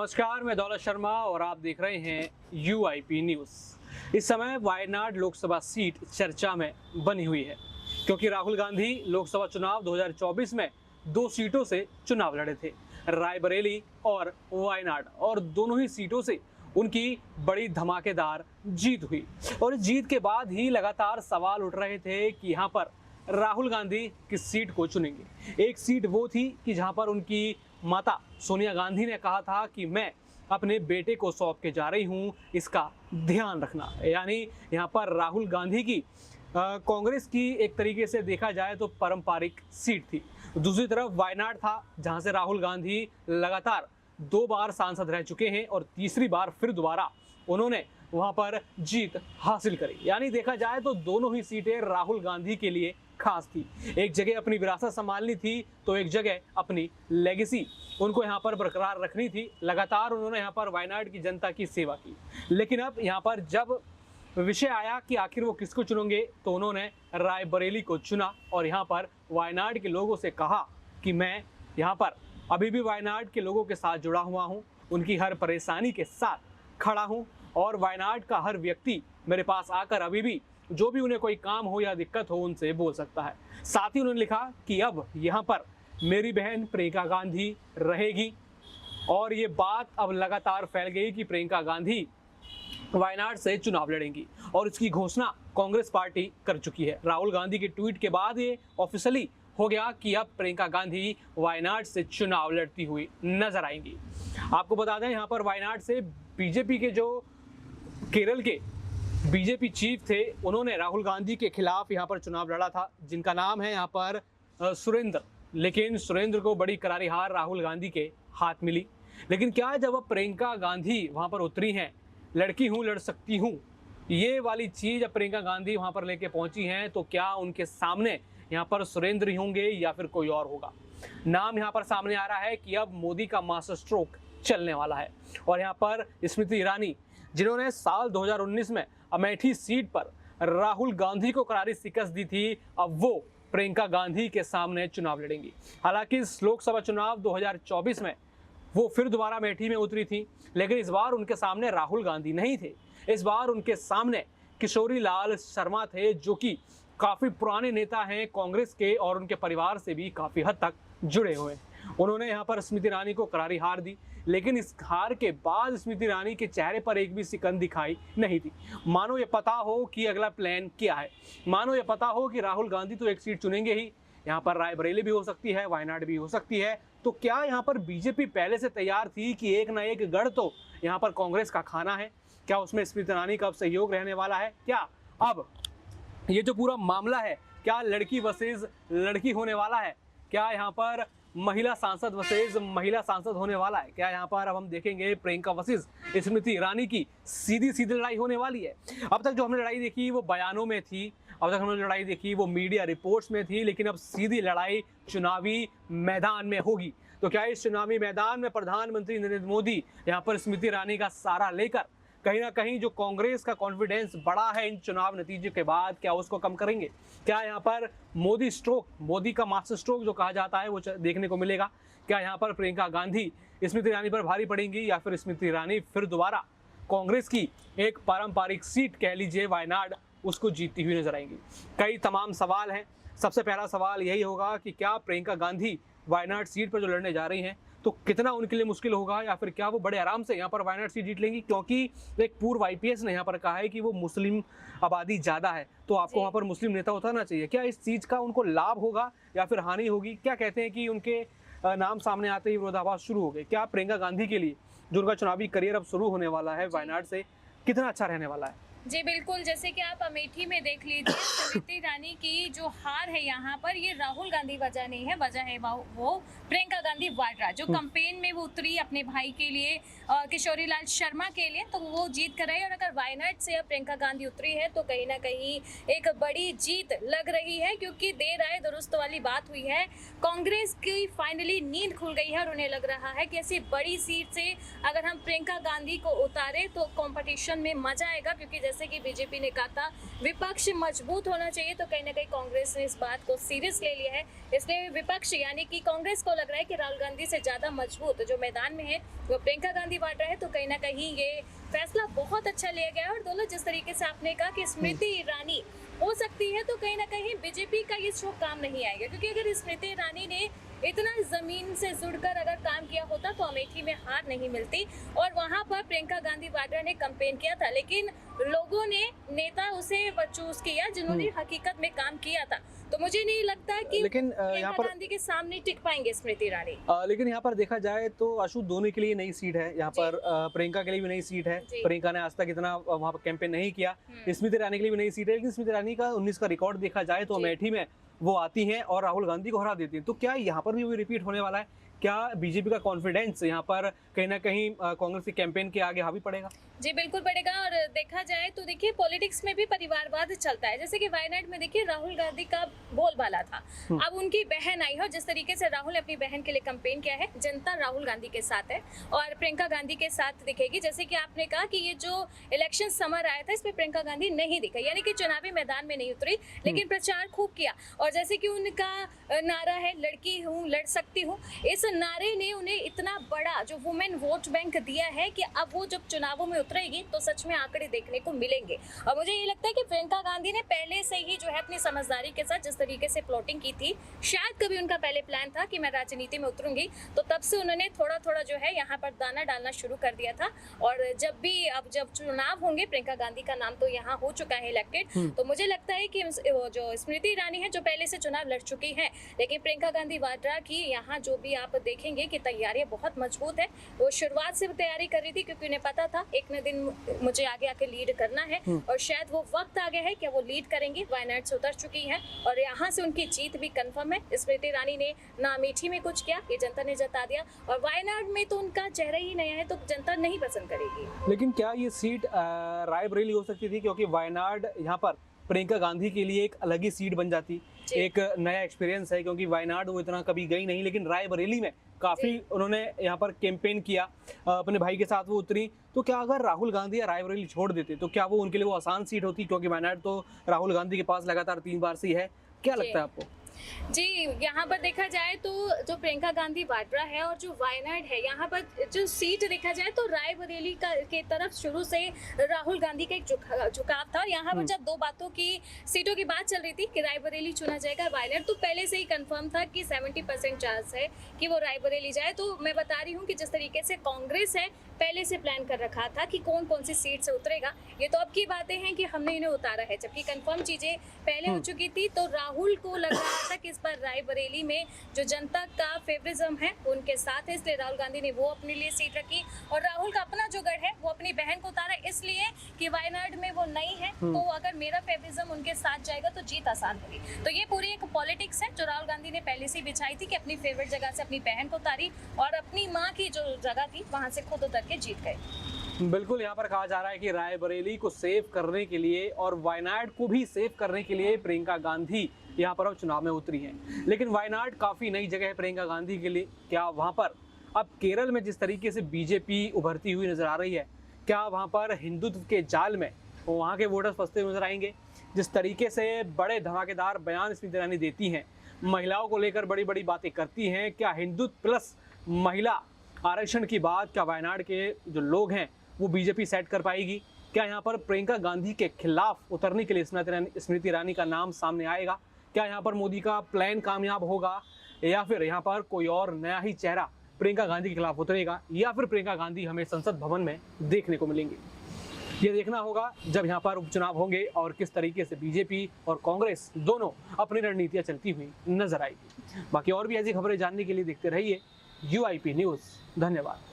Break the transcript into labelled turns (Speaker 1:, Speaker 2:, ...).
Speaker 1: नमस्कार, मैं दौलत शर्मा और आप देख रहे हैं UIP न्यूज़। इस समय वायनाड लोकसभा सीट चर्चा में बनी हुई है क्योंकि राहुल गांधी लोकसभा चुनाव 2024 में 2 सीटों से चुनाव लड़े थे, रायबरेली और वायनाड, और दोनों ही सीटों से उनकी बड़ी धमाकेदार जीत हुई। और इस जीत के बाद ही लगातार सवाल उठ रहे थे कि यहाँ पर राहुल गांधी किस सीट को चुनेंगे। एक सीट वो थी कि जहाँ पर उनकी माता सोनिया गांधी ने कहा था कि मैं अपने बेटे को सौंप के जा रही हूँ, इसका ध्यान रखना। यानी यहाँ पर राहुल गांधी की कांग्रेस की एक तरीके से देखा जाए तो पारंपरिक सीट थी। दूसरी तरफ वायनाड था जहाँ से राहुल गांधी लगातार 2 बार सांसद रह चुके हैं और तीसरी बार फिर दोबारा उन्होंने वहां पर जीत हासिल करी। यानी देखा जाए तो दोनों ही सीटें राहुल गांधी के लिए खास थी। एक जगह अपनी विरासत संभालनी थी तो एक जगह अपनी लेगेसी उनको यहाँ पर बरकरार रखनी थी। लगातार उन्होंने यहाँ पर वायनाड की जनता की सेवा की, लेकिन अब यहाँ पर जब विषय आया कि आखिर वो किसको चुनेंगे तो उन्होंने रायबरेली को चुना और यहाँ पर वायनाड के लोगों से कहा कि मैं यहाँ पर अभी भी वायनाड के लोगों के साथ जुड़ा हुआ हूँ, उनकी हर परेशानी के साथ खड़ा हूँ और वायनाड का हर व्यक्ति मेरे पास आकर अभी भी जो भी उन्हें कोई काम हो या दिक्कत हो उनसे बोल सकता है। साथ ही उन्होंने लिखा कि अब यहाँ पर मेरी बहन प्रियंका गांधी रहेगी और ये बात अब लगातार फैल गई कि प्रियंका गांधी वायनाड से चुनाव लड़ेंगी और इसकी घोषणा कांग्रेस पार्टी कर चुकी है। राहुल गांधी के ट्वीट के बाद ये ऑफिशियली हो गया कि अब प्रियंका गांधी वायनाड से चुनाव लड़ती हुई नजर आएंगी। आपको बता दें यहाँ पर वायनाड से बीजेपी के जो केरल के बीजेपी चीफ थे उन्होंने राहुल गांधी के खिलाफ यहाँ पर चुनाव लड़ा था, जिनका नाम है यहाँ पर सुरेंद्र। लेकिन सुरेंद्र को बड़ी करारी हार राहुल गांधी के हाथ मिली। लेकिन क्या जब अब प्रियंका गांधी वहाँ पर उतरी हैं, लड़की हूँ लड़ सकती हूँ, ये वाली चीज़ अब प्रियंका गांधी वहाँ पर लेके पहुँची हैं, तो क्या उनके सामने यहाँ पर सुरेंद्र ही होंगे या फिर कोई और होगा। नाम यहाँ पर सामने आ रहा है कि अब मोदी का मास्टर स्ट्रोक चलने वाला है और यहाँ पर स्मृति ईरानी, जिन्होंने साल 2019 में अमेठी सीट पर राहुल गांधी को करारी शिकस्त दी थी, अब वो प्रियंका गांधी के सामने चुनाव लड़ेंगी। हालांकि इस लोकसभा चुनाव 2024 में वो फिर दोबारा अमेठी में उतरी थी, लेकिन इस बार उनके सामने राहुल गांधी नहीं थे। इस बार उनके सामने किशोरी लाल शर्मा थे, जो कि काफ़ी पुराने नेता हैं कांग्रेस के और उनके परिवार से भी काफ़ी हद तक जुड़े हुए हैं। उन्होंने यहाँ पर स्मृति ईरानी को करारी हार दी, लेकिन इस हार के बाद स्मृति ईरानी के चेहरे पर एक भी सिकन दिखाई नहीं थी। मानो ये पता हो कि अगला प्लान क्या है, मानो ये पता हो कि राहुल गांधी तो एक सीट चुनेंगे ही, यहाँ पर रायबरेली भी हो सकती है, वायनाड भी हो सकती है। तो क्या यहाँ पर बीजेपी पहले से तैयार थी कि एक ना एक गढ़ तो यहाँ पर कांग्रेस का खाना है? क्या उसमें स्मृति ईरानी का अब सहयोग रहने वाला है? क्या अब ये जो पूरा मामला है, क्या लड़की वर्सेस लड़की होने वाला है? क्या यहाँ पर महिला सांसद वर्सेस महिला सांसद होने वाला है? क्या यहाँ पर अब हम देखेंगे प्रियंका वर्सेस स्मृति ईरानी की सीधी सीधी लड़ाई होने वाली है? अब तक जो हमने लड़ाई देखी वो बयानों में थी, अब तक हमने लड़ाई देखी वो मीडिया रिपोर्ट्स में थी, लेकिन अब सीधी लड़ाई चुनावी मैदान में होगी। तो क्या इस चुनावी मैदान में प्रधानमंत्री नरेंद्र मोदी यहाँ पर स्मृति ईरानी का सहारा लेकर कहीं ना कहीं जो कांग्रेस का कॉन्फिडेंस बढ़ा है इन चुनाव नतीजे के बाद, क्या उसको कम करेंगे? क्या यहाँ पर मोदी स्ट्रोक, मोदी का मास्टर स्ट्रोक जो कहा जाता है वो देखने को मिलेगा? क्या यहाँ पर प्रियंका गांधी स्मृति ईरानी पर भारी पड़ेंगी या फिर स्मृति ईरानी फिर दोबारा कांग्रेस की एक पारंपरिक सीट कह लीजिए वायनाड, उसको जीतती हुई नजर आएंगी? कई तमाम सवाल हैं। सबसे पहला सवाल यही होगा कि क्या प्रियंका गांधी वायनाड सीट पर जो लड़ने जा रही हैं तो कितना उनके लिए मुश्किल होगा, या फिर क्या वो बड़े आराम से यहाँ पर वायनाड सीट जीत लेंगी? क्योंकि एक पूर्व IPS ने यहाँ पर कहा है कि वो मुस्लिम आबादी ज़्यादा है, तो आपको वहाँ पर मुस्लिम नेता उतारना चाहिए। क्या इस चीज़ का उनको लाभ होगा या फिर हानि होगी? क्या कहते हैं कि उनके नाम सामने आते ही विरोधाभास शुरू हो गए? क्या प्रियंका गांधी के लिए जो उनका चुनावी करियर अब शुरू होने वाला है वायनाड से, कितना अच्छा रहने वाला है?
Speaker 2: जी बिल्कुल, जैसे कि आप अमेठी में देख लीजिए, स्मृति ईरानी की जो हार है यहाँ पर, ये राहुल गांधी वजह नहीं है, वजह है वो प्रियंका गांधी वाड्रा, जो कैंपेन में वो उतरी अपने भाई के लिए, किशोरी लाल शर्मा के लिए, तो वो जीत कर रही है। और अगर वायनाड से अब प्रियंका गांधी उतरी है तो कहीं ना कहीं एक बड़ी जीत लग रही है, क्योंकि देर आए दुरुस्त वाली बात हुई है। कांग्रेस की फाइनली नींद खुल गई है और उन्हें लग रहा है कि ऐसी बड़ी सीट से अगर हम प्रियंका गांधी को उतारे तो कंपटीशन में मजा आएगा, क्योंकि जैसे कि बीजेपी ने कहा था विपक्ष मजबूत होना चाहिए, तो कहीं ना कहीं कांग्रेस ने इस बात को सीरियस ले लिया है। इसलिए विपक्ष यानी कि कांग्रेस को लग रहा है कि राहुल गांधी से ज्यादा मजबूत जो मैदान में है वो प्रियंका गांधी वाड्रा है, तो कहीं ना कहीं ये फैसला बहुत अच्छा लिया गया है। और दोनों जिस तरीके से आपने कहा कि स्मृति ईरानी हो सकती है, तो कहीं ना कहीं बीजेपी का ये शो काम नहीं आएगा, क्योंकि अगर स्मृति ईरानी ने इतना जमीन से जुड़कर अगर काम किया होता तो अमेठी में हार नहीं मिलती और वहां पर प्रियंका गांधी वाड्रा ने कैंपेन किया था, लेकिन लोगों ने नेता उसे चूज किया जिन्होंने हकीकत में काम किया था। तो मुझे नहीं लगता कि
Speaker 1: लेकिन
Speaker 2: प्रियंका गांधी के सामने टिक पाएंगे स्मृति ईरानी।
Speaker 1: लेकिन यहाँ पर देखा जाए तो आशु दोनों के लिए नई सीट है, यहाँ पर प्रियंका के लिए भी नई सीट है। प्रियंका ने आज तक इतना वहाँ पर कैंपेन नहीं किया। स्मृति ईरानी के लिए भी नई सीट है, लेकिन स्मृति ईरानी का 19 का रिकॉर्ड देखा जाए तो अमेठी में वो आती हैं और राहुल गांधी को हरा देती हैं। तो क्या यहाँ पर भी वही रिपीट होने वाला है? क्या बीजेपी का कॉन्फिडेंस यहाँ पर कहीं ना कहीं कांग्रेस के कैंपेन के आगे हावी पड़ेगा?
Speaker 2: जी बिल्कुल पड़ेगा। और देखा जाए तो देखिए पॉलिटिक्स में भी परिवारवाद चलता है। जैसे कि वायनाड में देखिए राहुल गांधी का बोलबाला था, अब उनकी बहन आई है, जिस तरीके से राहुल ने अपनी बहन के लिए कैंपेन किया है, जनता राहुल गांधी के साथ है और प्रियंका गांधी के साथ दिखेगी। जैसे कि आपने कहा कि ये जो इलेक्शन समर आया था इसमें प्रियंका गांधी नहीं दिखी, यानी कि चुनावी मैदान में नहीं उतरी, लेकिन प्रचार खूब किया। और जैसे कि उनका नारा है लड़की हूँ लड़ सकती हूँ, इस नारे ने उन्हें इतना बड़ा जो वुमेन वोट बैंक दिया है कि अब वो जब चुनावों में उतरेगी तो सच में आंकड़े देखने को मिलेंगे। और मुझे ये लगता है कि प्रियंका गांधी ने पहले से ही जो है अपनी समझदारी के साथ जिस तरीके से प्लॉटिंग की थी, शायद कभी उनका पहले प्लान था कि मैं राजनीति में उतरूंगी, तो तब से उन्होंने थोड़ा थोड़ा जो है यहाँ पर दाना डालना शुरू कर दिया था। और जब चुनाव होंगे, प्रियंका गांधी का नाम तो यहाँ हो चुका है इलेक्टेड, तो मुझे लगता है कि जो स्मृति ईरानी है जो पहले से चुनाव लड़ चुकी है, लेकिन प्रियंका गांधी वाड्रा की यहाँ जो भी आप देखेंगे कि तैयारियां बहुत मजबूत है। वो शुरुआत से तैयारी कर रही थी क्योंकि उन्हें पता था एक न दिन मुझे आगे आके लीड करना है, और शायद वो वक्त आ गया है कि वो लीड करेंगी। वायनाड से उतर चुकी हैं और यहाँ से उनकी जीत भी कंफर्म है। स्मृति ईरानी ने ना अमेठी में कुछ किया, ये जनता ने जता दिया, और वायनाड में तो उनका चेहरा ही नया है, तो जनता नहीं पसंद करेगी।
Speaker 1: लेकिन क्या ये सीट रायबरेली हो सकती थी? क्योंकि वायनाड यहाँ पर प्रियंका गांधी के लिए एक अलग ही सीट बन जाती, एक नया एक्सपीरियंस है, क्योंकि वायनाड वो इतना कभी गई नहीं, लेकिन रायबरेली में काफी उन्होंने यहाँ पर कैंपेन किया, अपने भाई के साथ वो उतरी। तो क्या अगर राहुल गांधी या रायबरेली छोड़ देते तो क्या वो उनके लिए वो आसान सीट होती? क्योंकि वायनाड तो राहुल गांधी के पास लगातार 3 बार से है। क्या लगता है आपको?
Speaker 2: जी, यहाँ पर देखा जाए तो जो प्रियंका गांधी वाड्रा है और जो वायनाड है, यहाँ पर जो सीट देखा जाए तो रायबरेली के तरफ शुरू से राहुल गांधी का एक झुकाव था। यहाँ पर जब दो बातों की सीटों की बात चल रही थी कि रायबरेली चुना जाएगा वायनाड, तो पहले से ही कंफर्म था कि 70% चांस है कि वो रायबरेली जाए। तो मैं बता रही हूँ कि जिस तरीके से कांग्रेस है पहले से प्लान कर रखा था कि कौन कौन सी सीट से उतरेगा, ये तो अब की बातें हैं कि हमने इन्हें उतारा है, जबकि कंफर्म चीजें पहले हो चुकी थी। तो राहुल को लग रहा था कि इस बार रायबरेली में जो जनता का फेवरिज्म है उनके साथ है, इसलिए राहुल गांधी ने वो अपने लिए सीट रखी। और राहुल का अपना जो गढ़ है वो अपनी बहन को उतारा, इसलिए कि वायनाड में वो नहीं है, तो अगर मेरा फेवरिज्म उनके साथ जाएगा तो जीत आसान होगी। तो ये पूरी एक पॉलिटिक्स है जो राहुल गांधी ने पहले से बिछाई थी कि अपनी फेवरेट जगह से अपनी बहन को उतारी और अपनी माँ की जो जगह थी वहां से खुद उतर के जीत गए।
Speaker 1: बिल्कुल, यहाँ पर कहा जा रहा है कि रायबरेली को सेव करने के लिए और वायनाड को भी सेव करने के लिए प्रियंका गांधी यहाँ पर अब चुनाव में उतरी हैं। लेकिन वायनाड काफी नई जगह है प्रियंका गांधी के लिए। क्या वहाँ पर अब केरल में जिस तरीके से बीजेपी उभरती हुई नजर आ रही है, क्या वहाँ पर हिंदुत्व के जाल में वहाँ के वोटर्स फंसते हुए नजर आएंगे? जिस तरीके से बड़े धमाकेदार बयान स्मृति ईरानी देती हैं, महिलाओं को लेकर बड़ी बड़ी बातें करती हैं, क्या हिंदुत्व प्लस महिला आरक्षण की बात क्या वायनाड के जो लोग हैं वो बीजेपी सेट कर पाएगी? क्या यहाँ पर प्रियंका गांधी के खिलाफ उतरने के लिए स्मृति ईरानी का नाम सामने आएगा? क्या यहाँ पर मोदी का प्लान कामयाब होगा, या फिर यहाँ पर कोई और नया ही चेहरा प्रियंका गांधी के खिलाफ उतरेगा, या फिर प्रियंका गांधी हमें संसद भवन में देखने को मिलेंगी? ये देखना होगा जब यहाँ पर उपचुनाव होंगे और किस तरीके से बीजेपी और कांग्रेस दोनों अपनी रणनीतियाँ चलती हुई नजर आएगी। बाकी और भी ऐसी खबरें जानने के लिए देखते रहिए UIP न्यूज़। धन्यवाद।